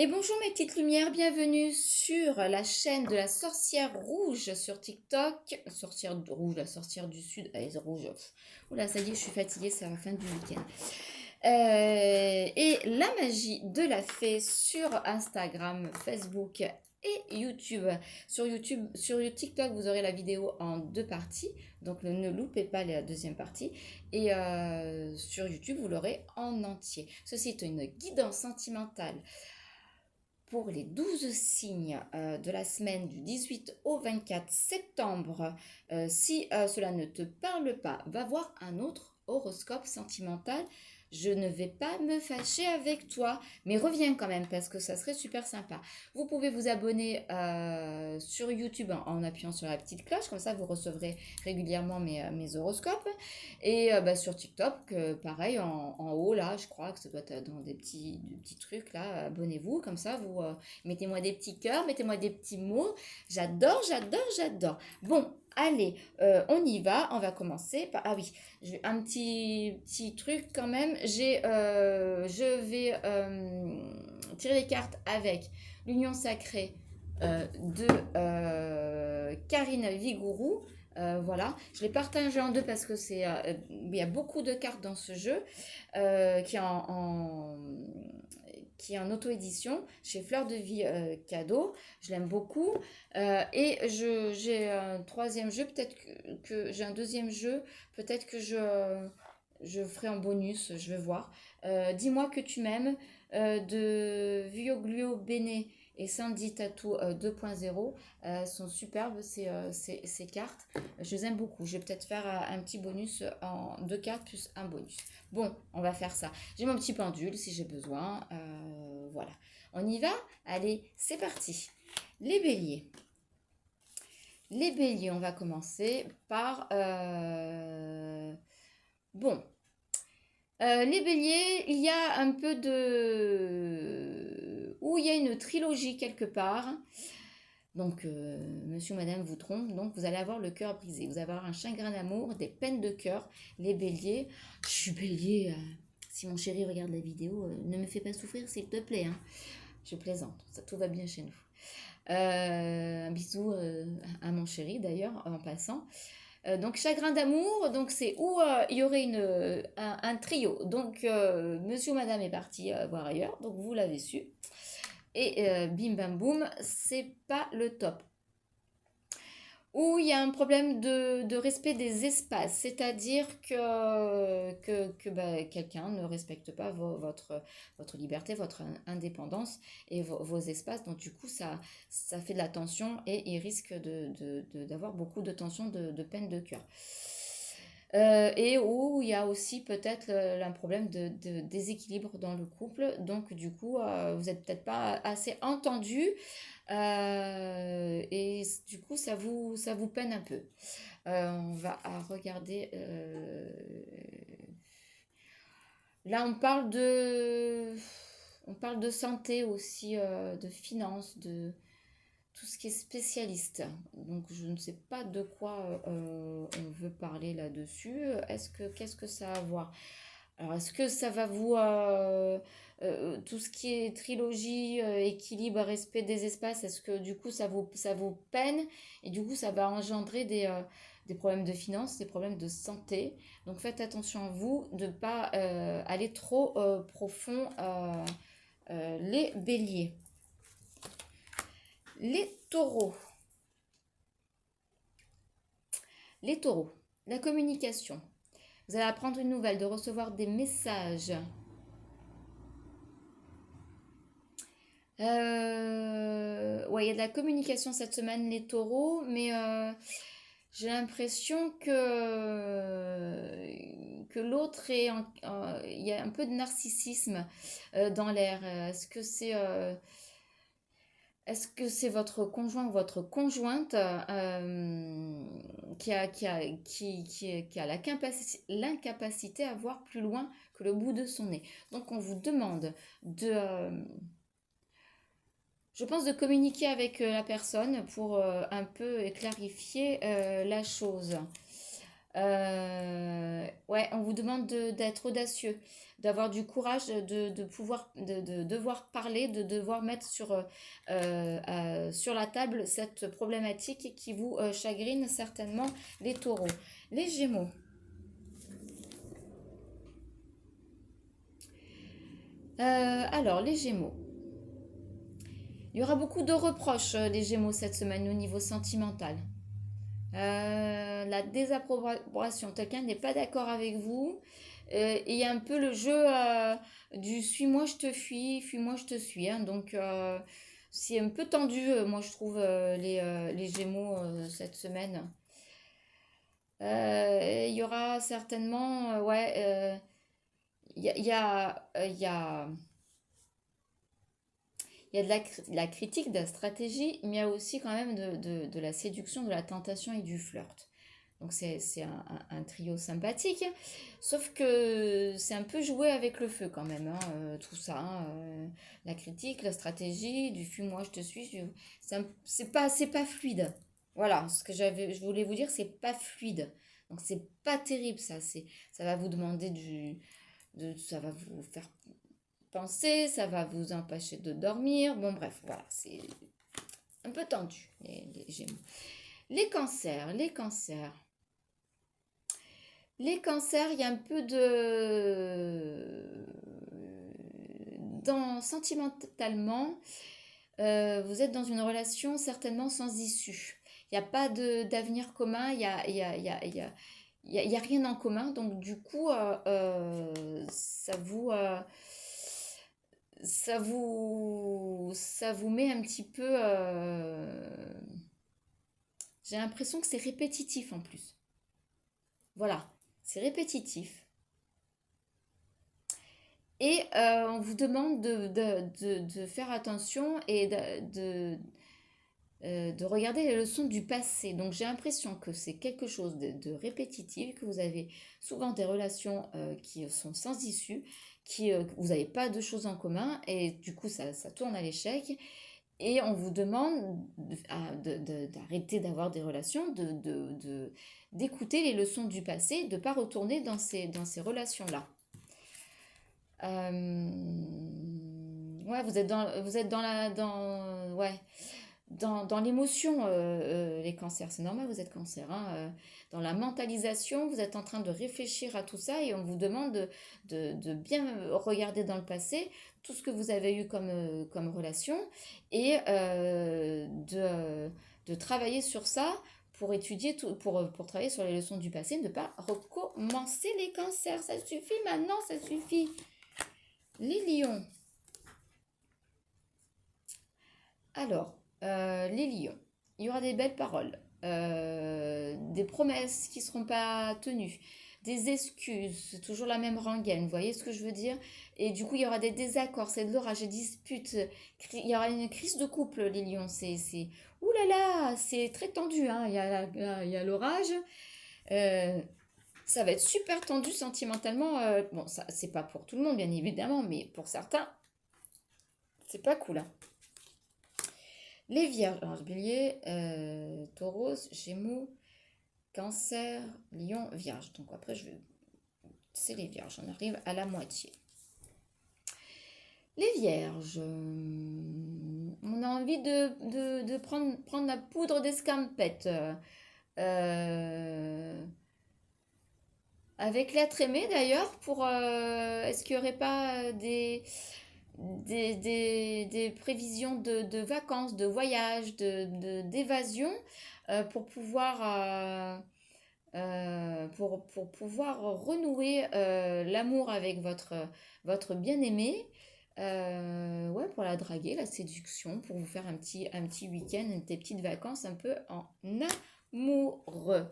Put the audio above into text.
Et bonjour mes petites lumières, bienvenue sur la chaîne de la sorcière rouge sur TikTok. Sorcière rouge, la sorcière du sud, elle est rouge. Oula, ça y est, je suis fatiguée, c'est la fin du week-end. Et la magie de la fée sur Instagram, Facebook et YouTube. Sur TikTok, vous aurez la vidéo en deux parties, donc ne loupez pas la deuxième partie. Et sur YouTube, vous l'aurez en entier. Ceci est une guidance sentimentale pour les 12 signes de la semaine du 18 au 24 septembre. Si cela ne te parle pas, va voir un autre horoscope sentimental. Je ne vais pas me fâcher avec toi, mais reviens quand même parce que ça serait super sympa. Vous pouvez vous abonner sur YouTube en appuyant sur la petite cloche, comme ça vous recevrez régulièrement mes horoscopes. Et sur TikTok, pareil, en haut là, je crois que ça doit être dans des petits trucs là, abonnez-vous, comme ça vous mettez-moi des petits cœurs, mettez-moi des petits mots. J'adore, j'adore, j'adore. Bon, allez, on y va, on va commencer par... Ah oui, j'ai un petit truc quand même. Je vais tirer les cartes avec l'Union Sacrée de Karine Vigourou. Voilà, je l'ai partagé en deux parce que il y a beaucoup de cartes dans ce jeu qui est qui est en auto-édition chez Fleur de Vie Cadeau. Je l'aime beaucoup. J'ai un troisième jeu, peut-être que j'ai un deuxième jeu, peut-être que je ferai en bonus, je vais voir. Dis-moi que tu m'aimes de Vioglio Bene et Sandy Tattoo 2.0 sont superbes ces cartes. Je les aime beaucoup. Je vais peut-être faire un petit bonus en deux cartes plus un bonus. Bon, on va faire ça. J'ai mon petit pendule si j'ai besoin. Voilà. On y va? Allez, c'est parti. Les béliers. Les béliers, on va commencer par... Bon, les béliers, il y a un peu de... Où il y a une trilogie quelque part. Donc, monsieur, madame vous trompe. Donc, vous allez avoir le cœur brisé. Vous allez avoir un chagrin d'amour, des peines de cœur. Les béliers, je suis bélier. Si mon chéri regarde la vidéo, ne me fais pas souffrir, s'il te plaît, hein. Je plaisante. Ça, tout va bien chez nous. Un bisou à mon chéri, d'ailleurs, en passant. Donc chagrin d'amour, donc c'est où il y aurait un trio. Donc monsieur ou madame est parti voir ailleurs, donc vous l'avez su. Et bim bam boum, c'est pas le top. Où il y a un problème de respect des espaces, c'est-à-dire que quelqu'un ne respecte pas votre liberté, votre indépendance et vos espaces. Donc du coup, ça fait de la tension et il risque d'avoir beaucoup de tension, de peine de cœur. Et où il y a aussi peut-être un problème de déséquilibre dans le couple. Donc du coup, vous n'êtes peut-être pas assez entendu et du coup, ça vous peine un peu. On va regarder. Là, on parle de santé aussi, de finances, de tout ce qui est spécialiste. Donc, je ne sais pas de quoi on veut parler là-dessus. Qu'est-ce que ça a à voir? Alors, est-ce que ça va vous... tout ce qui est trilogie, équilibre, respect des espaces, est-ce que du coup ça vous peine et du coup ça va engendrer des problèmes de finances, des problèmes de santé. Donc faites attention à vous de ne pas aller trop profond les béliers. Les taureaux. Les taureaux. La communication. Vous allez apprendre une nouvelle, de recevoir des messages. Ouais, il y a de la communication cette semaine, les taureaux, mais j'ai l'impression que l'autre il y a un peu de narcissisme dans l'air. Est-ce que c'est votre conjoint ou votre conjointe qui a l'incapacité à voir plus loin que le bout de son nez? Donc on vous demande je pense de communiquer avec la personne pour un peu clarifier la chose. Ouais, on vous demande d'être audacieux. d'avoir du courage de pouvoir, de devoir parler, de devoir mettre sur la table cette problématique qui vous chagrine certainement les taureaux. Les gémeaux. Alors, les gémeaux. Il y aura beaucoup de reproches, les gémeaux, cette semaine au niveau sentimental. La désapprobation, quelqu'un n'est pas d'accord avec vous. Et il y a un peu le jeu du suis-moi, je te fuis-moi, je te suis, hein. Donc, c'est un peu tendu, moi, je trouve, les gémeaux cette semaine. Il y aura certainement, ouais, il y a, il y a, il y a de la critique, de la stratégie, mais il y a aussi quand même de la séduction, de la tentation et du flirt. Donc c'est un trio sympathique, sauf que c'est un peu joué avec le feu quand même, hein, tout ça, hein, la critique, la stratégie, du fuis-moi, je te suis, c'est pas fluide. Voilà, ce que je voulais vous dire, c'est pas fluide. Donc c'est pas terrible ça, ça va vous demander ça va vous faire penser, ça va vous empêcher de dormir. Bon bref, voilà, c'est un peu tendu les Gémeaux. Les cancers, les cancers. Les cancers, il y a un peu sentimentalement, vous êtes dans une relation certainement sans issue. Il n'y a pas d'avenir commun, il y a rien en commun. Donc du coup, ça vous met un petit peu... j'ai l'impression que c'est répétitif en plus. Voilà, c'est répétitif. Et on vous demande de faire attention et de regarder les leçons du passé. Donc j'ai l'impression que c'est quelque chose de répétitif, que vous avez souvent des relations qui sont sans issue, vous n'avez pas de choses en commun et du coup ça tourne à l'échec. Et on vous demande d'arrêter d'avoir des relations, d'écouter les leçons du passé, de ne pas retourner dans ces relations-là. Ouais, vous êtes ouais, dans l'émotion, les cancers. C'est normal, vous êtes cancer, hein, dans la mentalisation, vous êtes en train de réfléchir à tout ça et on vous demande de bien regarder dans le passé tout ce que vous avez eu comme relation et de travailler sur ça pour étudier pour travailler sur les leçons du passé, ne pas recommencer les cancers. Ça suffit maintenant, ça suffit. Les lions. Alors, les lions, il y aura des belles paroles, des promesses qui ne seront pas tenues, des excuses, c'est toujours la même rengaine, vous voyez ce que je veux dire? Et du coup, il y aura des désaccords, c'est de l'orage, des disputes, il y aura une crise de couple, les lions, ouh là là, c'est très tendu, hein, il y a l'orage, euh, ça va être super tendu sentimentalement, bon, ça, c'est pas pour tout le monde, bien évidemment, mais pour certains, c'est pas cool, hein. Les vierges, alors bélier, taureau, gémeaux, cancer, lion, vierge. Donc après, c'est les vierges, on arrive à la moitié. Les vierges, on a envie de prendre la poudre d'escampette. Avec l'être aimé d'ailleurs, est-ce qu'il n'y aurait pas des prévisions de vacances, de voyages, d'évasion pour pour pouvoir renouer l'amour avec votre bien-aimé, ouais, pour la draguer, la séduction, pour vous faire un petit week-end, des petites vacances un peu en amoureux.